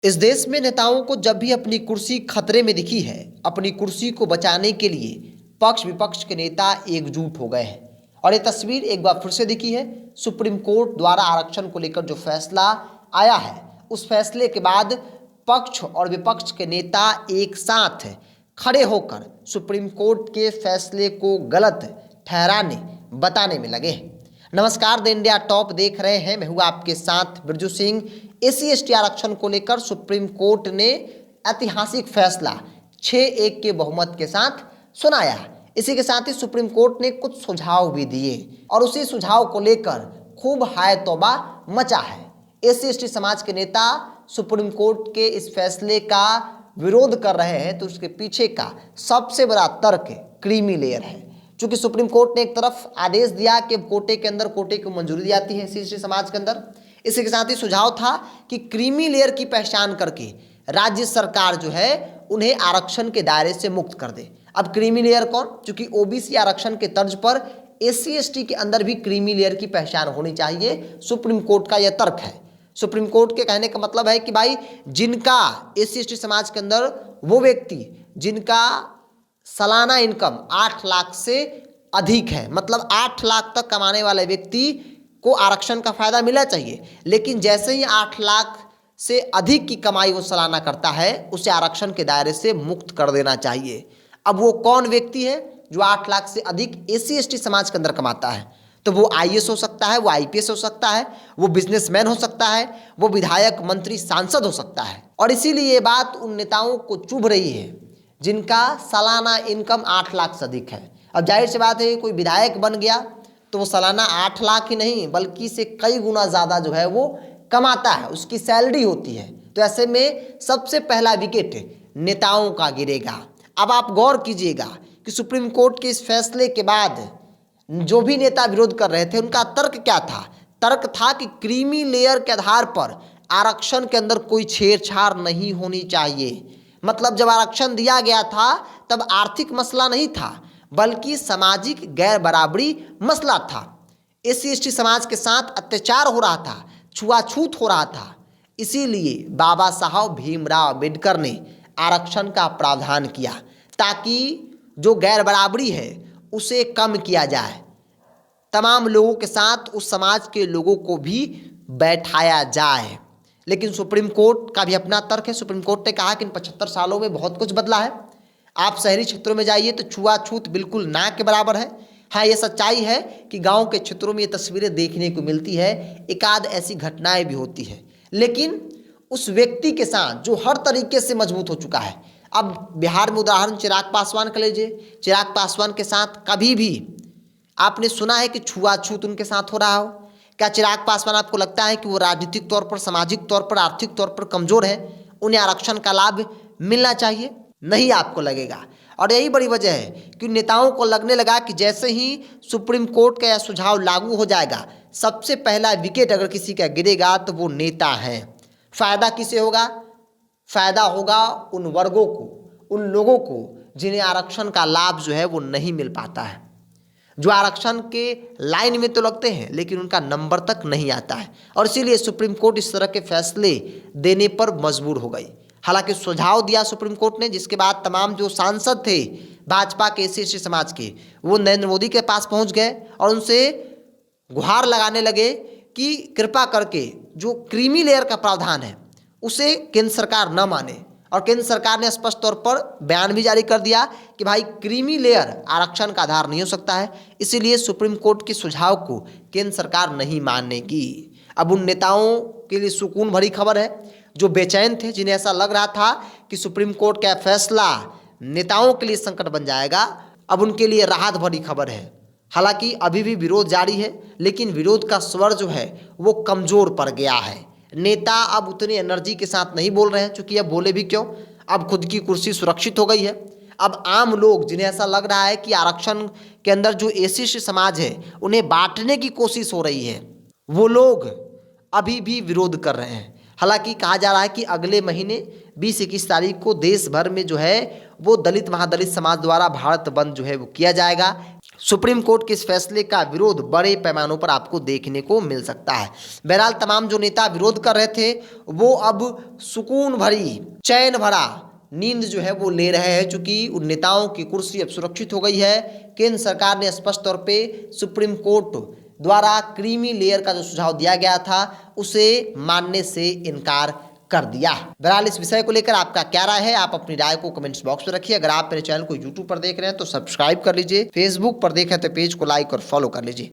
इस देश में नेताओं को जब भी अपनी कुर्सी खतरे में दिखी है, अपनी कुर्सी को बचाने के लिए पक्ष विपक्ष के नेता एकजुट हो गए हैं। और ये तस्वीर एक बार फिर से दिखी है। सुप्रीम कोर्ट द्वारा आरक्षण को लेकर जो फैसला आया है, उस फैसले के बाद पक्ष और विपक्ष के नेता एक साथ खड़े होकर सुप्रीम कोर्ट के फैसले को गलत ठहराने बताने में लगे हैं। नमस्कार, द इंडिया टॉप देख रहे हैं। मैं हूँ आपके साथ बिरजू सिंह। SC/ST आरक्षण को लेकर सुप्रीम कोर्ट ने ऐतिहासिक फैसला 6-1 के बहुमत के साथ सुनाया। इसी के साथ ही सुप्रीम कोर्ट ने कुछ सुझाव भी दिए और उसी सुझाव को लेकर खूब हाय तौबा मचा है। SC/ST समाज के नेता सुप्रीम कोर्ट के इस फैसले का विरोध कर रहे हैं, तो उसके पीछे का सबसे बड़ा तर्क क्रीमी लेयर है। चूंकि सुप्रीम कोर्ट ने एक तरफ आदेश दिया कि कोटे के अंदर कोटे को मंजूरी दी जाती है SC/ST समाज के अंदर, इसी के साथ ही सुझाव था कि क्रीमी लेयर की पहचान करके राज्य सरकार जो है उन्हें आरक्षण के दायरे से मुक्त कर दे। अब क्रीमी लेयर कौन? चूंकि OBC आरक्षण के तर्ज पर SC/ST के अंदर भी क्रीमी लेयर की पहचान होनी चाहिए। सुप्रीम कोर्ट का यह तर्क है। सुप्रीम कोर्ट के कहने का मतलब है कि भाई जिनका SC/ST समाज के अंदर वो व्यक्ति जिनका सालाना इनकम 8 लाख से अधिक है, मतलब 8 लाख तक कमाने वाले व्यक्ति को आरक्षण का फायदा मिलना चाहिए। लेकिन जैसे ही 8 लाख से अधिक की कमाई वो सालाना करता है, उसे आरक्षण के दायरे से मुक्त कर देना चाहिए। अब वो कौन व्यक्ति है जो 8 लाख से अधिक SC/ST समाज के अंदर कमाता है? तो वो IAS हो सकता है, वो IPS हो सकता है, वो बिजनेसमैन हो सकता है, वो विधायक, मंत्री, सांसद हो सकता है। और इसीलिए ये बात उन नेताओं को चुभ रही है जिनका सालाना इनकम 8 लाख से अधिक है। अब जाहिर सी बात है, कोई विधायक बन गया तो वो सालाना 8 लाख ही नहीं बल्कि से कई गुना ज़्यादा जो है वो कमाता है, उसकी सैलरी होती है। तो ऐसे में सबसे पहला विकेट नेताओं का गिरेगा। अब आप गौर कीजिएगा कि सुप्रीम कोर्ट के इस फैसले के बाद जो भी नेता विरोध कर रहे थे, उनका तर्क क्या था? तर्क था कि क्रीमी लेयर के आधार पर आरक्षण के अंदर कोई छेड़छाड़ नहीं होनी चाहिए। मतलब जब आरक्षण दिया गया था तब आर्थिक मसला नहीं था, बल्कि सामाजिक गैर बराबरी मसला था। SC/ST समाज के साथ अत्याचार हो रहा था, छुआछूत हो रहा था। इसीलिए बाबा साहब भीमराव अम्बेडकर ने आरक्षण का प्रावधान किया ताकि जो गैर बराबरी है उसे कम किया जाए। तमाम लोगों के साथ उस समाज के लोगों को भी बैठाया जाए। लेकिन सुप्रीम कोर्ट का भी अपना तर्क है। सुप्रीम कोर्ट ने कहा कि इन 75 सालों में बहुत कुछ बदला है। आप शहरी क्षेत्रों में जाइए तो छुआछूत बिल्कुल ना के बराबर है। हाँ, ये सच्चाई है कि गांव के क्षेत्रों में ये तस्वीरें देखने को मिलती है, एकाध ऐसी घटनाएं भी होती है। लेकिन उस व्यक्ति के साथ जो हर तरीके से मजबूत हो चुका है, अब बिहार में उदाहरण चिराग पासवान का लीजिए। चिराग पासवान के साथ कभी भी आपने सुना है कि छुआछूत उनके साथ हो रहा हो? क्या चिराग पासवान आपको लगता है कि वो राजनीतिक तौर पर, सामाजिक तौर पर, आर्थिक तौर पर कमजोर है? उन्हें आरक्षण का लाभ मिलना चाहिए? नहीं आपको लगेगा। और यही बड़ी वजह है कि नेताओं को लगने लगा कि जैसे ही सुप्रीम कोर्ट का यह सुझाव लागू हो जाएगा, सबसे पहला विकेट अगर किसी का गिरेगा तो वो नेता है। फायदा किसे होगा? फायदा होगा उन वर्गों को, उन लोगों को जिन्हें आरक्षण का लाभ जो है वो नहीं मिल पाता है, जो आरक्षण के लाइन में तो लगते हैं लेकिन उनका नंबर तक नहीं आता है। और इसीलिए सुप्रीम कोर्ट इस तरह के फैसले देने पर मजबूर हो गई। हालांकि सुझाव दिया सुप्रीम कोर्ट ने, जिसके बाद तमाम जो सांसद थे भाजपा के, SC/ST समाज के, वो नरेंद्र मोदी के पास पहुंच गए और उनसे गुहार लगाने लगे कि कृपा करके जो क्रीमी लेयर का प्रावधान है उसे केंद्र सरकार न माने। और केंद्र सरकार ने स्पष्ट तौर पर बयान भी जारी कर दिया कि भाई क्रीमी लेयर आरक्षण का आधार नहीं हो सकता है, इसीलिए सुप्रीम कोर्ट के सुझाव को केंद्र सरकार नहीं मानेगी। अब उन नेताओं के लिए सुकून भरी खबर है जो बेचैन थे, जिन्हें ऐसा लग रहा था कि सुप्रीम कोर्ट का फैसला नेताओं के लिए संकट बन जाएगा। अब उनके लिए राहत भरी खबर है। हालांकि अभी भी विरोध जारी है, लेकिन विरोध का स्वर जो है वो कमजोर पड़ गया है। नेता अब उतनी एनर्जी के साथ नहीं बोल रहे हैं, क्योंकि अब बोले भी क्यों, अब खुद की कुर्सी सुरक्षित हो गई है। अब आम लोग जिन्हें ऐसा लग रहा है कि आरक्षण के अंदर जो SC/ST समाज है उन्हें बांटने की कोशिश हो रही है, वो लोग अभी भी विरोध कर रहे हैं। हालांकि कहा जा रहा है कि अगले महीने 20-21 तारीख को देश भर में जो है वो दलित महादलित समाज द्वारा भारत बंद जो है वो किया जाएगा। सुप्रीम कोर्ट के इस फैसले का विरोध बड़े पैमानों पर आपको देखने को मिल सकता है। बहरहाल तमाम जो नेता विरोध कर रहे थे वो अब सुकून भरी, चैन भरा नींद जो है वो ले रहे हैं, चूंकि उन नेताओं की कुर्सी अब सुरक्षित हो गई है। केंद्र सरकार ने स्पष्ट तौर पे सुप्रीम कोर्ट द्वारा क्रीमी लेयर का जो सुझाव दिया गया था उसे मानने से इनकार कर दिया। बहरहाल इस विषय को लेकर आपका क्या राय है, आप अपनी राय को कमेंट्स बॉक्स में रखिए। अगर आप मेरे चैनल को यूट्यूब पर देख रहे हैं तो सब्सक्राइब कर लीजिए, फेसबुक पर देखें तो पेज को लाइक और फॉलो कर लीजिए।